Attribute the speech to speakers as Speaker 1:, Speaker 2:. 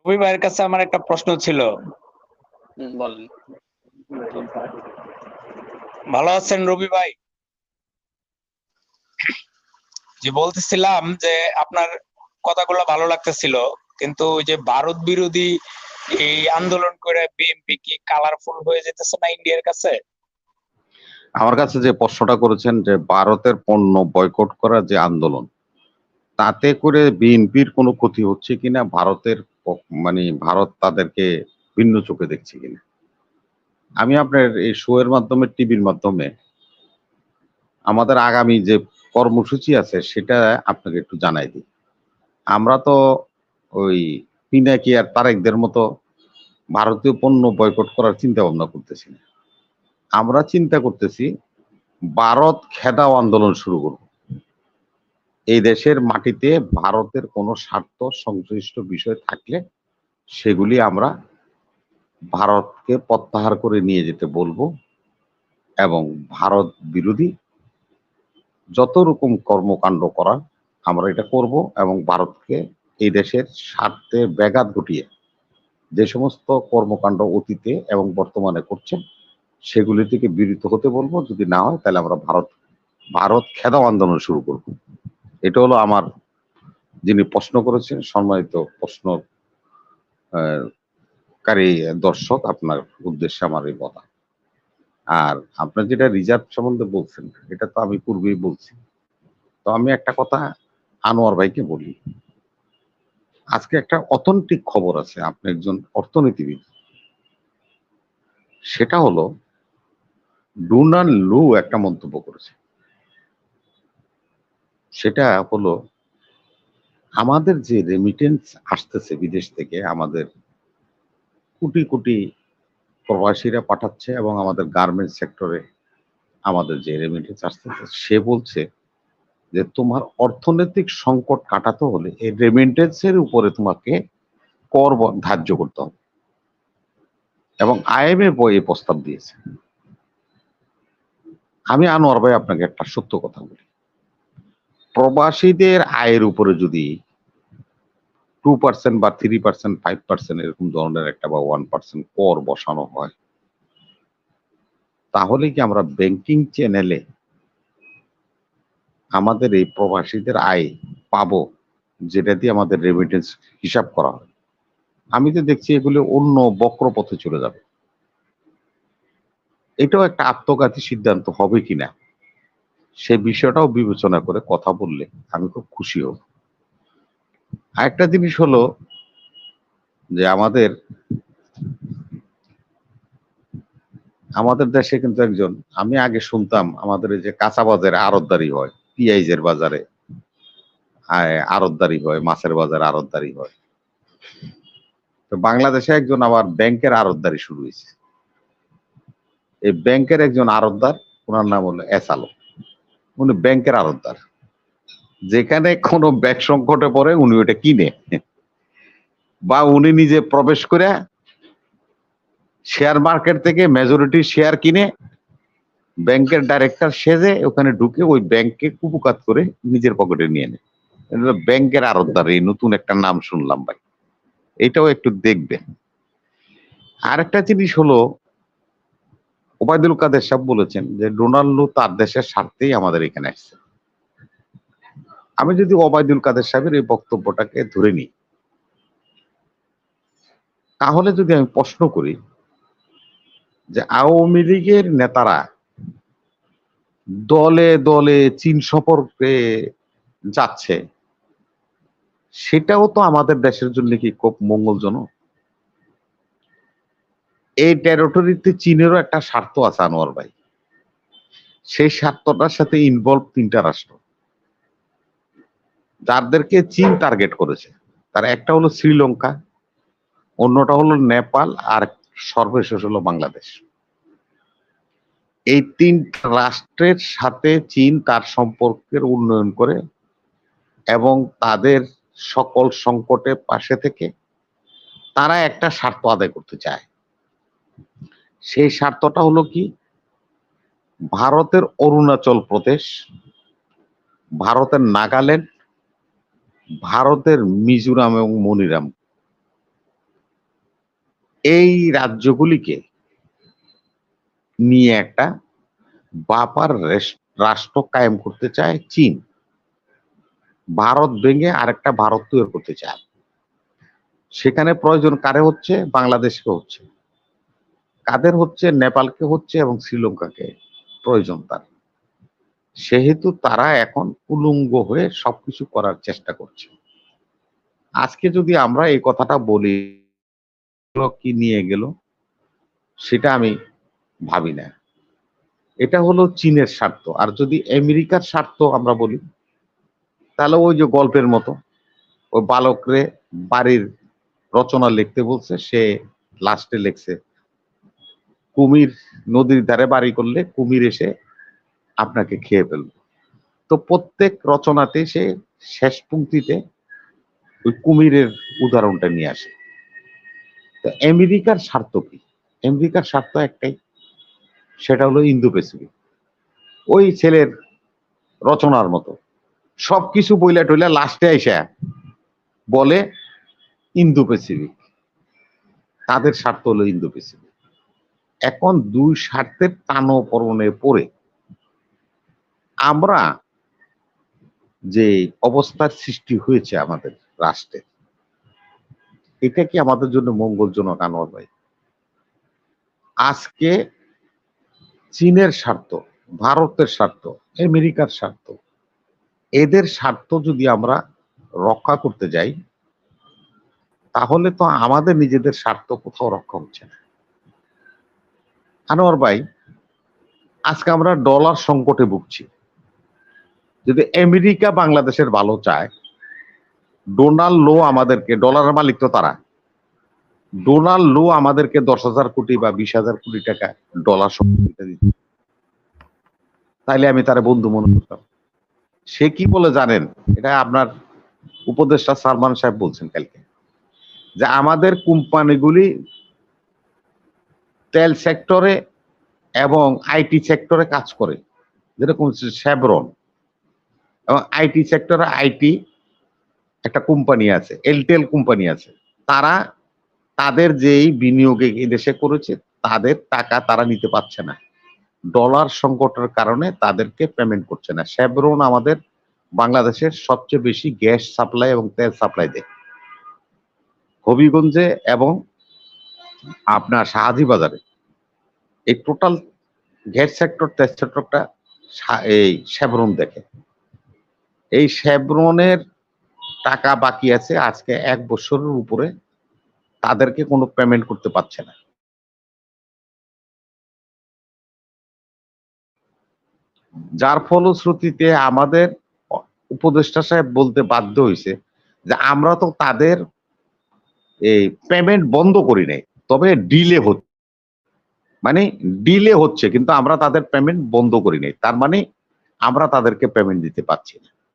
Speaker 1: রবি ভাইয়ের কাছে আমার একটা প্রশ্ন ছিল।
Speaker 2: বলেন।
Speaker 1: ভালো আছেন রবি ভাই? যে বলতেছিলাম যে আপনার কথাগুলো ভালো লাগতেছিল, কিন্তু ওই যে ভারত বিরোধী এই আন্দোলন করে বিএনপি কি কালারফুল হয়ে যেতেছে না ইন্ডিয়ার কাছে?
Speaker 3: আমার কাছে যে প্রশ্নটা করেছেন যে ভারতের পণ্য বয়কট করার যে আন্দোলন, তাতে করে বিএনপির কোনো ক্ষতি হচ্ছে কিনা, ভারতের মানে ভারত তাদেরকে ভিন্ন চোখে দেখছে কিনা। আমি আপনার এই শো এর মাধ্যমে, টিভির মাধ্যমে আমাদের আগামী যে কর্মসূচি আছে সেটা আপনাকে একটু জানাই দিই। আমরা তো ওই পিনাকি আর তারেকদের মতো ভারতীয় পণ্য বয়কট করার চিন্তা ভাবনা করতেছি না। আমরা চিন্তা করতেছি ভারত খেদাও আন্দোলন শুরু করব। এই দেশের মাটিতে ভারতের কোনো স্বার্থ সংশ্লিষ্ট বিষয় থাকলে সেগুলি আমরা ভারতকে প্রত্যাহার করে নিয়ে যেতে বলবো, এবং ভারত বিরোধী যত রকম কর্মকাণ্ড করার আমরা এটা করব, এবং ভারতকে এই দেশের স্বার্থে ব্যাঘাত ঘটিয়ে যে সমস্ত কর্মকাণ্ড অতীতে এবং বর্তমানে করছেন সেগুলি থেকে বিরত হতে বলবো। যদি না হয় তাহলে আমরা ভারত খেদাও আন্দোলন শুরু করব। এটা হলো আমার, যিনি প্রশ্ন করেছেন সম্মানিত প্রশ্ন কারী দর্শক, আপনার উদ্দেশ্যে আমার এই কথা। আর আপনার যেটা রিজার্ভ সম্বন্ধে বলছেন, এটা তো আমি পূর্বেই বলছি। তো আমি একটা কথা আনোয়ার ভাইকে বলি, আজকে একটা অথেন্টিক খবর আছে, আপনি একজন অর্থনীতিবিদ, সেটা হলো ডোনাল্ড লু একটা মন্তব্য করেছে। সেটা হলো আমাদের যে রেমিটেন্স আসতেছে বিদেশ থেকে, আমাদের কোটি কোটি প্রবাসীরা পাঠাচ্ছে, এবং আমাদের গার্মেন্টস সেক্টরে আমাদের যে রেমিটেন্স আসতেছে, সে বলছে যে তোমার অর্থনৈতিক সংকট কাটাতে হলে এই রেমিটেন্সের উপরে তোমাকে কর ধার্য করতে হবে, এবং আইএমএফ এই প্রস্তাব দিয়েছে। আমি আনোয়ার ভাই আপনাকে একটা সত্য কথা বলি, প্রবাসীদের আয়ের উপরে যদি 2% বা 3%, 5% এরকম ধরনের একটা বা 1% কর বসানো হয়, তাহলে কি আমরা ব্যাংকিং চ্যানেলে আমাদের এই প্রবাসীদের আয় পাবো, যেটা দিয়ে আমাদের রেমিটেন্স হিসাব করা হয়? আমি তো দেখছি এগুলো অন্য বক্র পথে চলে যাবে। এটাও একটা আত্মঘাতী সিদ্ধান্ত হবে কিনা সে বিষয়টাও বিবেচনা করে কথা বললে আমি খুব খুশি হব। আরেকটা জিনিস হলো যে আমাদের দেশে কিন্তু একজন, আমি আগে শুনতাম আমাদের এই যে কাঁচা বাজারে আড়তদারি হয়, পিঁয়াজের বাজারে আড়তদারি হয়, মাছের বাজারে আড়তদারি হয়, তো বাংলাদেশে একজন আবার ব্যাংকের আড়তদারি শুরু হয়েছে। এই ব্যাংকের একজন আড়তদার, ওনার নাম হলো এস আলম। উনি ব্যাংকের আড়তদার, যেখানে কোনো ব্যাংক সংকটে পড়ে উনি ওটা কিনে, বা উনি নিজে প্রবেশ করে শেয়ার মার্কেট থেকে মেজরিটি শেয়ার কিনে ব্যাংকের ডাইরেক্টর সেজে ওখানে ঢুকে ওই ব্যাংককে কুপুকাত করে নিজের পকেটে নিয়ে নেয়। ব্যাংকের আড়তদার, এই নতুন একটা নাম শুনলাম ভাই, এটাও একটু দেখবেন। আরেকটা জিনিস হলো, ওবায়দুল কাদের সাহেব বলেছেন যে ডোনাল্ড লু তার দেশের স্বার্থেই আমাদের এখানে আসছে। আমি যদি ওবায়দুল কাদের সাহেবের এই বক্তব্যটাকে ধরে নিই, তাহলে যদি আমি প্রশ্ন করি যে আওয়ামী লীগের নেতারা দলে দলে চীন সফরে যাচ্ছে, সেটাও তো আমাদের দেশের জন্য কি খুব মঙ্গলজনক? এই টেরিটরিতে চীনেরও একটা স্বার্থ আছে আনোয়ার ভাই, সেই স্বার্থটার সাথে ইনভলভ 3টা রাষ্ট্র যাদেরকে চীন টার্গেট করেছে। তার একটা হলো শ্রীলঙ্কা, অন্যটা হলো নেপাল, আর সর্বশেষ হলো বাংলাদেশ। এই 3 রাষ্ট্রের সাথে চীন তার সম্পর্কের উন্নয়ন করে এবং তাদের সকল সংকটে পাশে থেকে তারা একটা স্বার্থ আদায় করতে চায়। সেই স্বার্থটা হলো কি, ভারতের অরুণাচল প্রদেশ, ভারতের নাগাল্যান্ড, ভারতের মিজোরাম এবং মনিরাম, এই রাজ্যগুলিকে নিয়ে একটা বাপার রাষ্ট্র কায়েম করতে চায় চীন। ভারত ভেঙে আরেকটা ভারত তৈরি করতে চায়। সেখানে প্রয়োজন কারে হচ্ছে? বাংলাদেশকে হচ্ছে, কাদের হচ্ছে? নেপালকে হচ্ছে এবং শ্রীলঙ্কাকে প্রয়োজন তার। সেহেতু তারা এখন উলঙ্গ হয়ে সবকিছু করার চেষ্টা করছে। আজকে যদি আমরা এই কথাটা বলি কি নিয়ে গেল, সেটা আমি ভাবি না। এটা হলো চীনের স্বার্থ। আর যদি আমেরিকার স্বার্থ আমরা বলি, তাহলে ওই যে গল্পের মতো, ওই বালকরে বাড়ির রচনা লিখতে বলছে, সে লাস্টে লিখছে কুমির নদীর ধারে বাড়ি করলে কুমির এসে আপনাকে খেয়ে ফেলবে। তো প্রত্যেক রচনাতে সে শেষ পংক্তিতে ওই কুমিরের উদাহরণটা নিয়ে আসে। তো আমেরিকার স্বার্থ কি? আমেরিকার স্বার্থ একটাই, সেটা হলো ইন্দো প্যাসিফিক। ওই ছেলের রচনার মতো সবকিছু বইলা টইলা লাস্টে আইসা বলে ইন্দো প্যাসিফিক। তাদের স্বার্থ হলো ইন্দো প্যাসিফিক। এখন দুই স্বার্থের টানাপোড়েনে পড়ে আমরা যে অবস্থার সৃষ্টি হয়েছে আমাদের রাষ্ট্রে, এটা কি আমাদের জন্য মঙ্গলজনক? আনোয়ার ভাই, আজকে চীনের স্বার্থ, ভারতের স্বার্থ, আমেরিকার স্বার্থ, এদের স্বার্থ যদি আমরা রক্ষা করতে যাই, তাহলে তো আমাদের নিজেদের স্বার্থ কোথাও রক্ষা হচ্ছে না। আনোয়ার ভাই, আজকে আমরা ডলার সংকটে ভুগছি। যদি আমেরিকা বাংলাদেশের ভালো চায়, ডোনাল্ড লো আমাদেরকে, ডলারের মালিক তো তারা, ডোনাল্ড লো আমাদেরকে 10,000 কোটি বা 20,000 কোটি টাকা ডলার সহযোগিতা দিত, তাইলে আমি তারা বন্ধু মনে করতাম। সে কি বলে জানেন? এটা আপনার উপদেষ্টা সালমান সাহেব বলছেন কালকে, যে আমাদের কোম্পানিগুলি তেল সেক্টরে এবং আইটি সেক্টরে কাজ করে, যেরকম শেভরন, এবং আইটি সেক্টরে আইটি একটা কোম্পানি আছে, এলটেল কোম্পানি আছে, তারা তাদের যেই বিনিয়োগে দেশে করেছে তাদের টাকা তারা নিতে পারছে না, ডলার সংকটের কারণে তাদেরকে পেমেন্ট করছে না। শেভরন আমাদের বাংলাদেশের সবচেয়ে বেশি গ্যাস সাপ্লাই এবং তেল সাপ্লাই দেয় হবিগঞ্জে এবং আপনার শাহাজিবাজারে। এই টোটাল গ্যাস সেক্টর, তেল সেক্টরটা এই শেভরন দেখে। এই শেভরনের টাকা বাকি আছে আজকে 1 বছরের উপরে, তাদেরকে কোনো পেমেন্ট করতে পারছে না। যার ফলশ্রুতিতে আমাদের উপদেষ্টা সাহেব বলতে বাধ্য হয়েছে যে আমরা তো তাদের এই পেমেন্ট বন্ধ করি নাই, তবে ডিলে হচ্ছে, মানে ডিলে হচ্ছে, কিন্তু আমরা তাদের পেমেন্ট বন্ধ করি নাই। তার মানে আমরা তাদেরকে পেমেন্ট দিতে পারছি না।